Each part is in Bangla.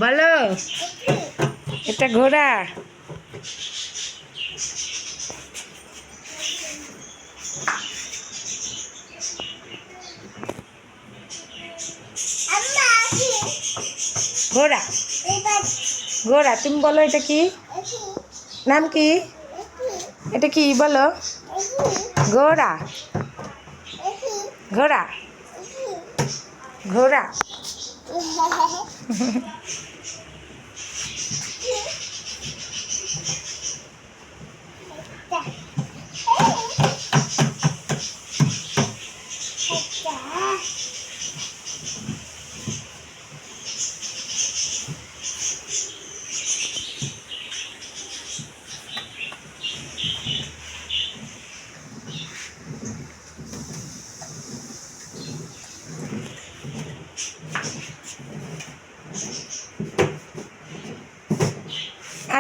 বলো। এটা ঘোড়া। ঘোড়া ঘোড়া তুমি বলো এটা কি নাম কি এটা কি বলো ঘোড়া ঘোড়া ঘোড়া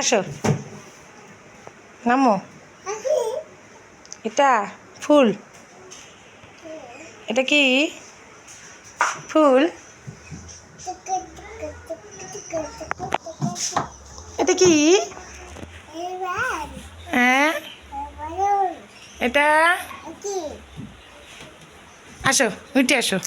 আসো নামো এটা ফুল এটা কি ফুল এটা কি হ্যাঁ এটা আসো উঠে আসো